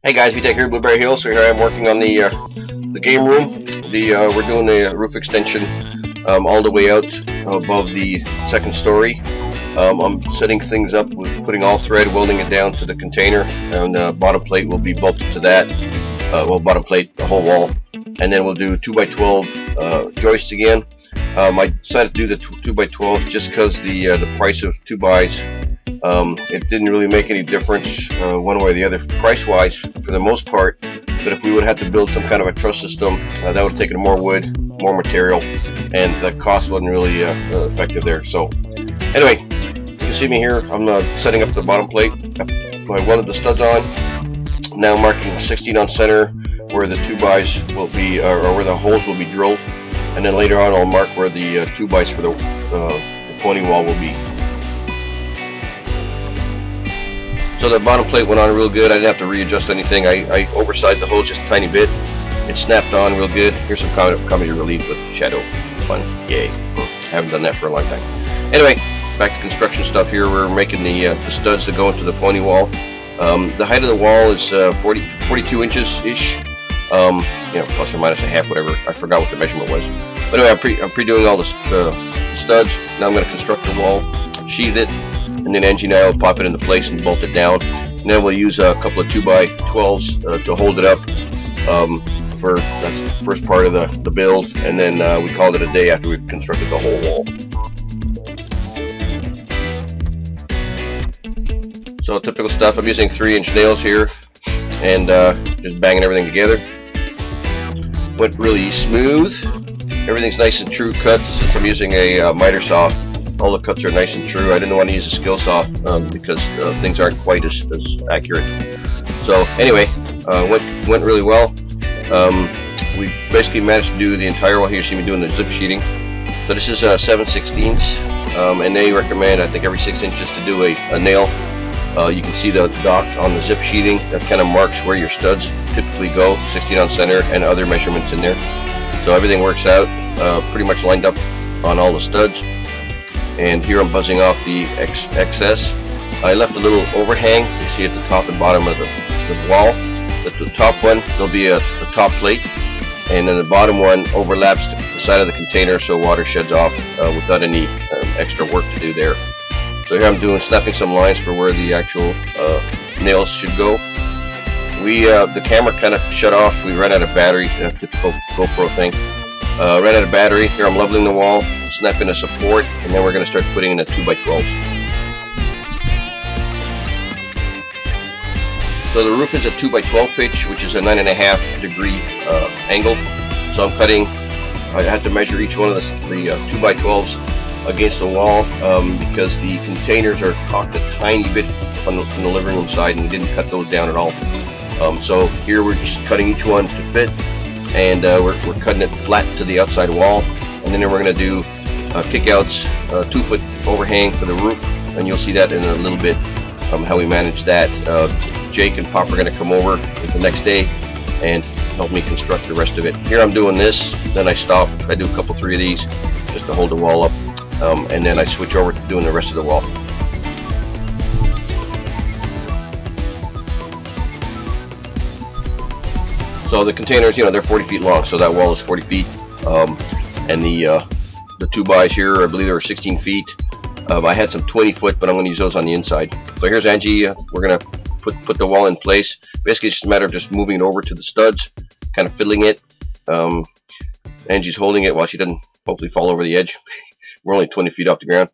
Hey guys, VTech here, Blueberry Hill. So here I am working on the game room. We're doing the roof extension all the way out above the second story. I'm setting things up with putting all thread, welding it down to the container, and the bottom plate will be bolted to that. Well, bottom plate, the whole wall, and then we'll do 2x12 joists again. I decided to do the 2x12 just because the price of 2x it didn't really make any difference one way or the other price-wise for the most part. But if we would have had to build some kind of a truss system, that would have taken more wood, more material, and the cost wasn't really effective there. So anyway, you can see me here. I'm setting up the bottom plate. I welded the studs on. Now marking 16 on center where the 2x will be, or where the holes will be drilled, and then later on I'll mark where the 2x for the pointing wall will be. So the bottom plate went on real good. I didn't have to readjust anything. I oversized the hose just a tiny bit. It snapped on real good. Here's some comedy relief with shadow. Fun. Yay. I haven't done that for a long time. Anyway, back to construction stuff here. We're making the studs that go into the pointy wall. The height of the wall is 42 inches-ish. Plus or minus a half, whatever. I forgot what the measurement was. But anyway, I'm pre-doing all the studs. Now I'm going to construct the wall, sheathe it, and then Angie and I will pop it into place and bolt it down. And then we'll use a couple of 2x12s to hold it up. That's the first part of the build, and then we called it a day after we constructed the whole wall. So typical stuff. I'm using 3-inch nails here, and just banging everything together. Went really smooth. Everything's nice and true cut since I'm using a miter saw. All the cuts are nice and true. I didn't want to use a skill saw because things aren't quite as accurate. So anyway, went really well. We basically managed to do the entire wall. Here you see me doing the zip sheeting. So this is 7/16, and they recommend, I think, every 6 inches to do a nail. You can see the dots on the zip sheeting. That kind of marks where your studs typically go, 16 on center, and other measurements in there. So everything works out pretty much lined up on all the studs. And here I'm buzzing off the excess. I left a little overhang. You see at the top and bottom of the wall. At the top one, there'll be a top plate, and then the bottom one overlaps the side of the container so water sheds off without any extra work to do there. So here I'm snapping some lines for where the actual nails should go. The camera kind of shut off. We ran out of battery. That's the GoPro thing. Ran out of battery. Here I'm leveling the wall, snapping a support, and then we're going to start putting in a 2x12. So the roof is a 2x12 pitch, which is a 9.5 degree angle. So I'm cutting. I had to measure each one of the 2x12s against the wall because the containers are cocked a tiny bit from the living room side, and we didn't cut those down at all. So here we're just cutting each one to fit, and we're cutting it flat to the outside wall, and then we're going to do kickouts, 2-foot overhang for the roof, and you'll see that in a little bit how we manage that. Jake and Pop are going to come over the next day and help me construct the rest of it. Here I'm doing this, then I stop. I do a couple, 3 of these just to hold the wall up, and then I switch over to doing the rest of the wall. So the containers, they're 40 feet long, so that wall is 40 feet, and the 2x here, I believe they were 16 feet. I had some 20-foot, but I'm going to use those on the inside. So here's Angie. We're going to put the wall in place. Basically, it's just a matter of just moving it over to the studs, kind of fiddling it. Angie's holding it while she doesn't hopefully fall over the edge. We're only 20 feet off the ground.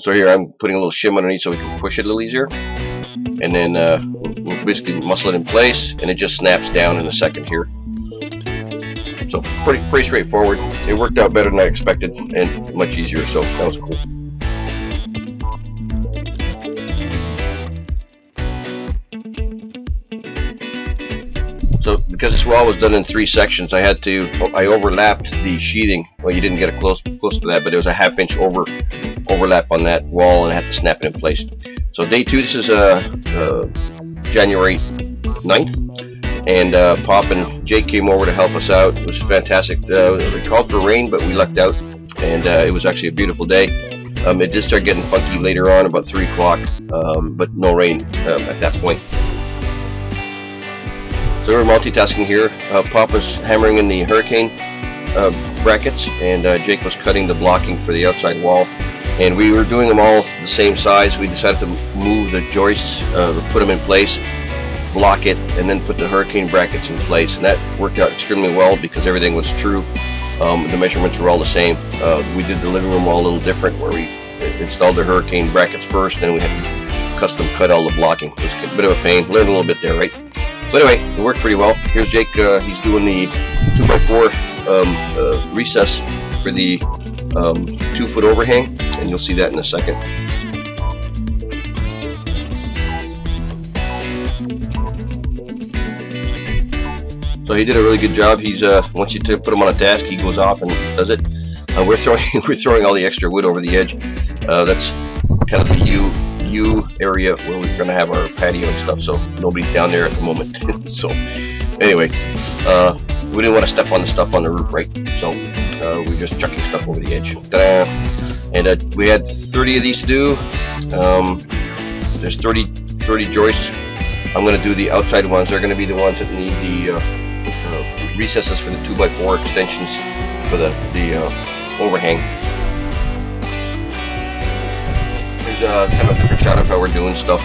So here I'm putting a little shim underneath so we can push it a little easier. And then we'll basically muscle it in place, and it just snaps down in a second here. So pretty straightforward. It worked out better than I expected and much easier, so that was cool. So because this wall was done in 3 sections, I overlapped the sheathing. Well, you didn't get it close to that, but there was a half-inch overlap on that wall, and I had to snap it in place. So day 2, this is January 9th, and Pop and Jake came over to help us out. It was fantastic. We called for rain, but we lucked out, and it was actually a beautiful day. It did start getting funky later on, about 3 o'clock, but no rain at that point. So we're multitasking here. Pop was hammering in the hurricane brackets, and Jake was cutting the blocking for the outside wall. And we were doing them all the same size. We decided to move the joists, put them in place, block it, and then put the hurricane brackets in place. And that worked out extremely well because everything was true. The measurements were all the same. We did the living room all a little different, where we installed the hurricane brackets first, and we had to custom cut all the blocking. It was a bit of a pain. Learned a little bit there, right? But anyway, it worked pretty well. Here's Jake. He's doing the 2x4 recess for the 2-foot overhang, and you'll see that in a second. So he did a really good job. He's once you put him on a task, he goes off and does it. We're throwing all the extra wood over the edge. That's kind of the U area where we're going to have our patio and stuff. So nobody's down there at the moment. So anyway, we didn't want to step on the stuff on the roof, right? So we're just chucking stuff over the edge. Ta-da! And we had 30 of these to do. There's 30 joists. I'm going to do the outside ones. They're going to be the ones that need the recesses for the 2x4 extensions for the overhang. Here's kind of a different shot of how we're doing stuff.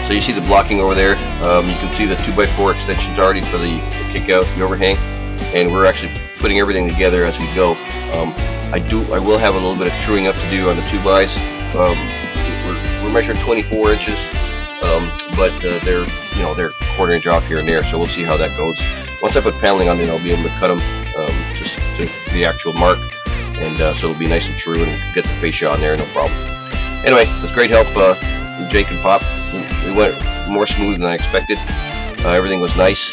So you see the blocking over there. You can see the 2x4 extensions already for the kick out, the overhang, and we're actually putting everything together as we go. I will have a little bit of truing up to do on the 2x. We're measuring 24 inches, but they're quarter inch off here and there, so we'll see how that goes. Once I put paneling on it, I'll be able to cut them just to the actual mark, and so it'll be nice and true and get the fascia on there, no problem. Anyway, it was great help from Jake and Pop. It went more smooth than I expected. Everything was nice.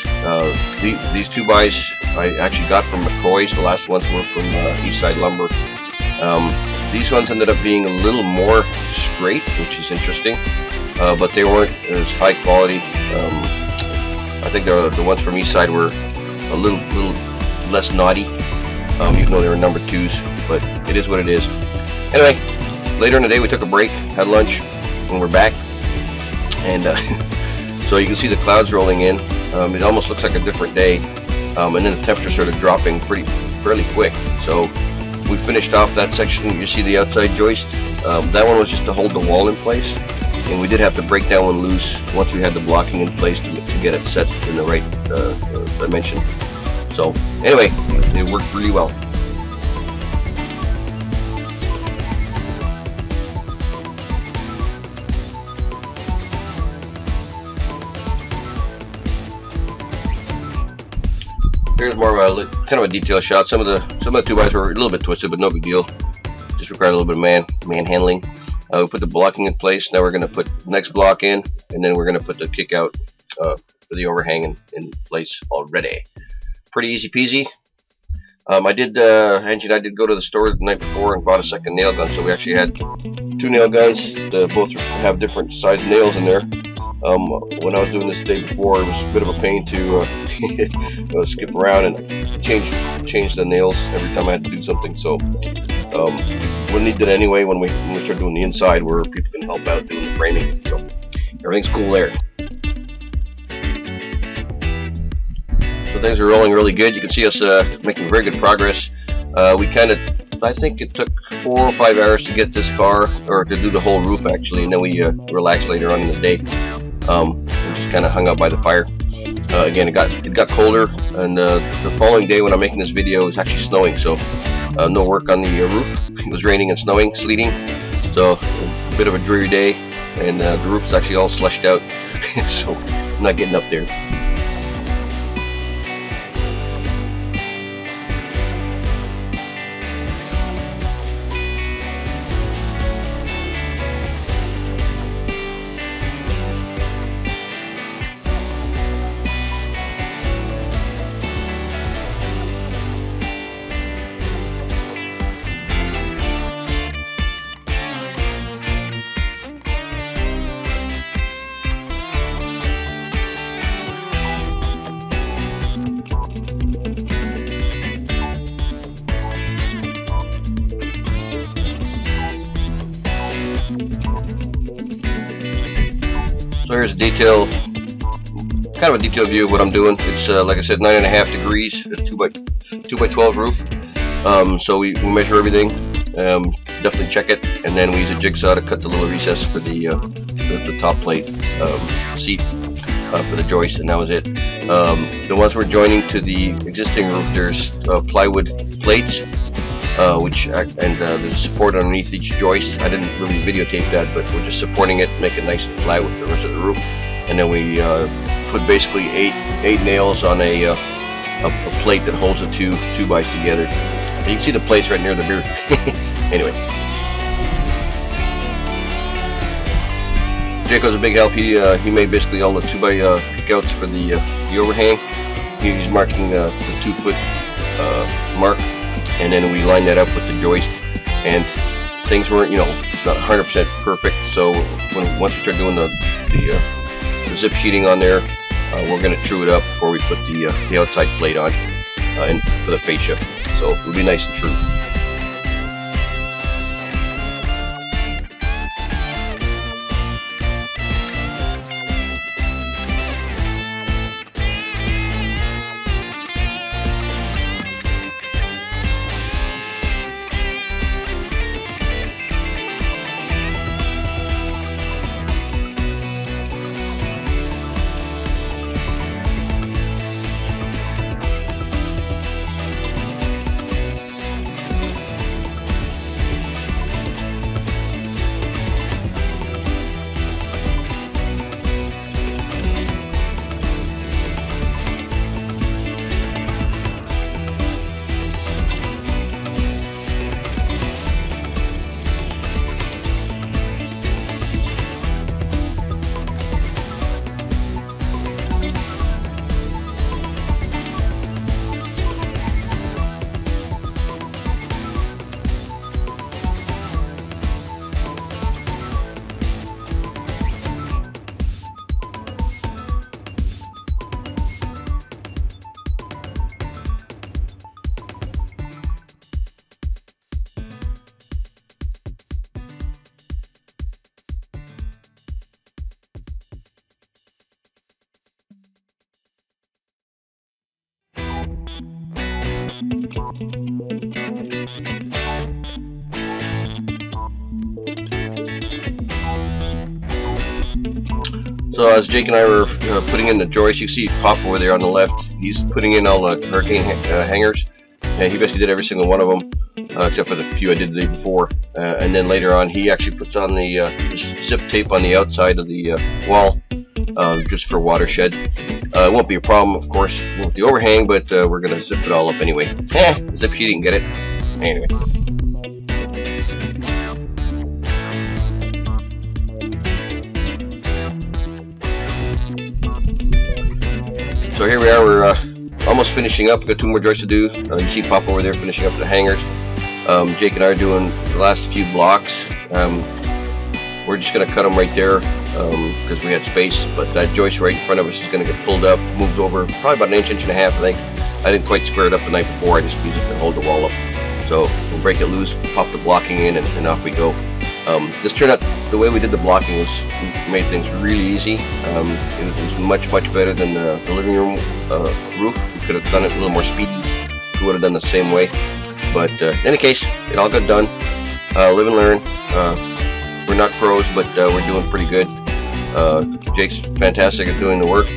These 2x I actually got from McCoy's. The last ones were from Eastside Lumber. These ones ended up being a little more straight, which is interesting, but they weren't as high quality. I think the ones from Eastside were a little less knotty, even though they were number 2s, but it is what it is. Anyway, later in the day we took a break, had lunch, and we're back. And so you can see the clouds rolling in. It almost looks like a different day, and then the temperature started dropping fairly quick. So we finished off that section. You see the outside joist. That one was just to hold the wall in place, and we did have to break that one loose once we had the blocking in place to get it set in the right dimension. So anyway, it worked really well. Here's more of a kind of a detail shot. Some of the 2x were a little bit twisted, but no big deal. Just required a little bit of man handling. We put the blocking in place. Now we're going to put the next block in, and then we're going to put the kick out for the overhang in place already. Pretty easy peasy. Angie and I did go to the store the night before and bought a second nail gun. So we actually had 2 nail guns. Both have different size nails in there. When I was doing this the day before, it was a bit of a pain to skip around and change the nails every time I had to do something. So we'll need that anyway when we start doing the inside, where people can help out doing the framing. So everything's cool there. So things are rolling really good. You can see us making very good progress. I think it took 4 or 5 hours to get this far, or to do the whole roof actually, and then we relaxed later on in the day. We just kind of hung out by the fire. Again, it got colder, and the following day when I'm making this video, it's actually snowing, so no work on the roof. It was raining and snowing, sleeting, so a bit of a dreary day, and the roof is actually all slushed out, so I'm not getting up there. So here's a detail kind of a detailed view of what I'm doing. It's like I said, 9.5 degrees, a 2x12 roof. So we measure everything, definitely check it, and then we use a jigsaw to cut the little recess for the top plate seat for the joist, and that was it. The ones we're joining to the existing roof, there's plywood plates, there's support underneath each joist. I didn't really videotape that, but we're just supporting it, make it nice and flat with the rest of the roof. And then we put basically eight nails on a plate that holds the two 2x together. And you can see the plates right near the rear. Anyway, Jake was a big help. He made basically all the 2x kickouts for the overhang. He's marking the 2-foot mark, and then we lined that up with the joist. And things weren't, it's not 100% perfect. So once we start doing the zip sheeting on there, we're going to true it up before we put the outside plate on and for the fascia. So it'll be nice and true. So as Jake and I were putting in the joist, you see Pop over there on the left. He's putting in all the hurricane hangers, and he basically did every single one of them, except for the few I did the day before. And then later on, he actually puts on the zip tape on the outside of the wall, just for watershed. It won't be a problem, of course, with the overhang, but we're gonna zip it all up anyway. Zip sheeting, get it? Anyway. So here we are, we're almost finishing up. We've got 2 more joists to do. You see Pop over there finishing up the hangers. Jake and I are doing the last few blocks. We're just going to cut them right there because we had space, but that joist right in front of us is going to get pulled up, moved over probably about an inch and a half, I think. I didn't quite square it up the night before, I just used it to hold the wall up. So we'll break it loose, pop the blocking in, and off we go. This turned out, the way we did the blocking made things really easy. It was much better than the living room roof. We could have done it a little more speedy. We would have done the same way. But in any case, it all got done. Live and learn. We're not pros, but we're doing pretty good. Jake's fantastic at doing the work.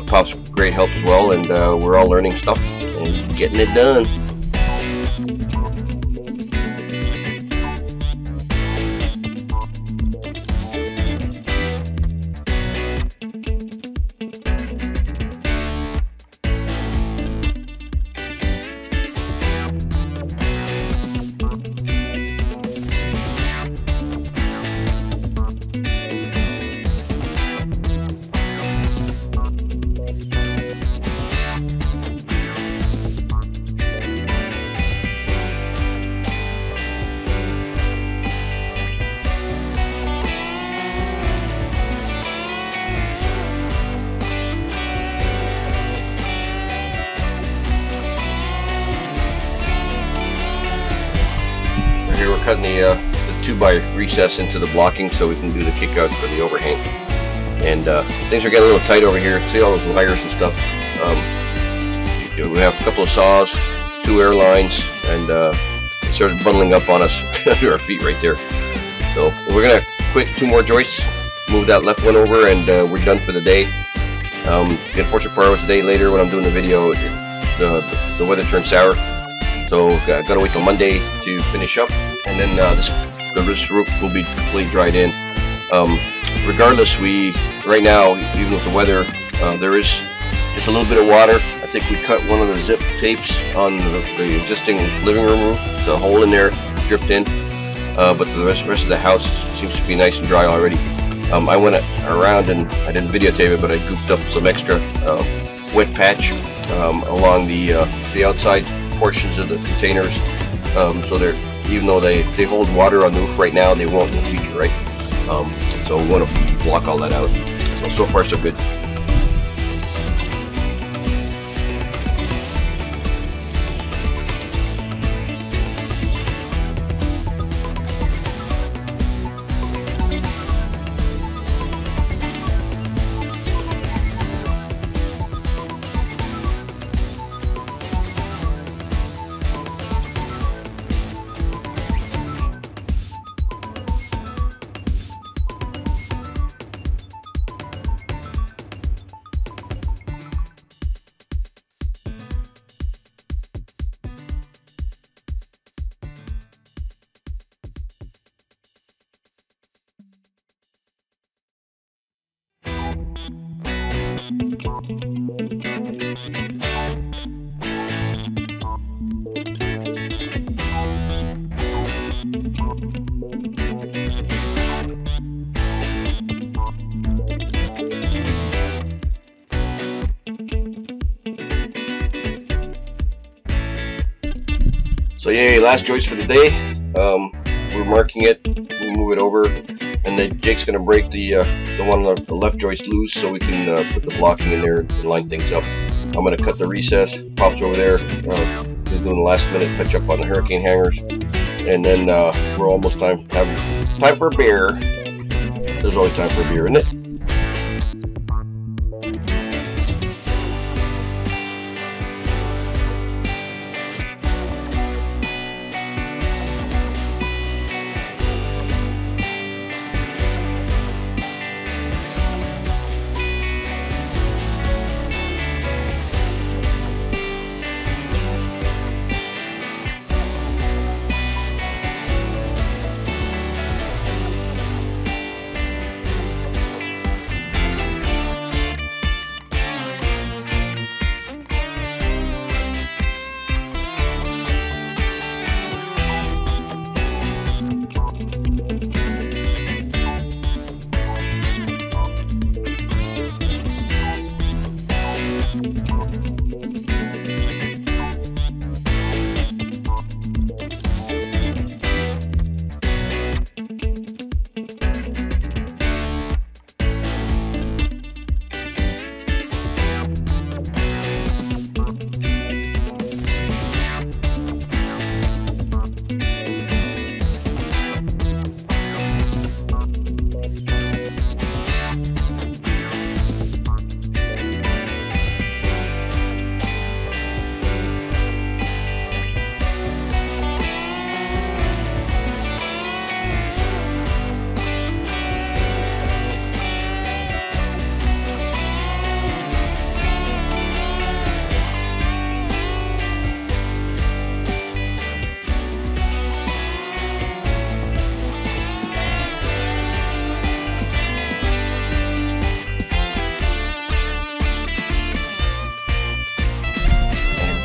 Pop's great help as well, and we're all learning stuff and getting it done. Here we're cutting the 2x recess into the blocking so we can do the kick out for the overhang. and things are getting a little tight over here. See all those wires and stuff. We have a couple of saws, 2 air lines, and it started bundling up on us under our feet right there. So we're gonna quit 2 more joists, move that left one over, and we're done for the day. The unfortunate part was a day later when I'm doing the video, the weather turned sour, so I gotta wait till Monday to finish up, and then this roof will be completely dried in. Regardless, right now, even with the weather, there is just a little bit of water. I think we cut one of the zip tapes on the existing living room roof. The hole in there dripped in, but the rest of the house seems to be nice and dry already. I went around and I didn't videotape it, but I gooped up some extra wet patch along the outside portions of the containers, so even though they hold water on the roof right now, they won't in the future, right? So we want to block all that out. So far so good. So yay, last joist for the day. We're marking it, we'll move it over, and then Jake's going to break the one on the left joist loose so we can put the blocking in there and line things up. I'm going to cut the recess, Pop's over there, he's doing the last minute touch up on the hurricane hangers, and then we're almost time for a beer. There's always time for a beer, isn't it?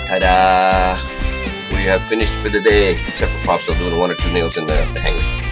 Ta-da! We have finished for the day, except for Pop still doing 1 or 2 nails in the hanger.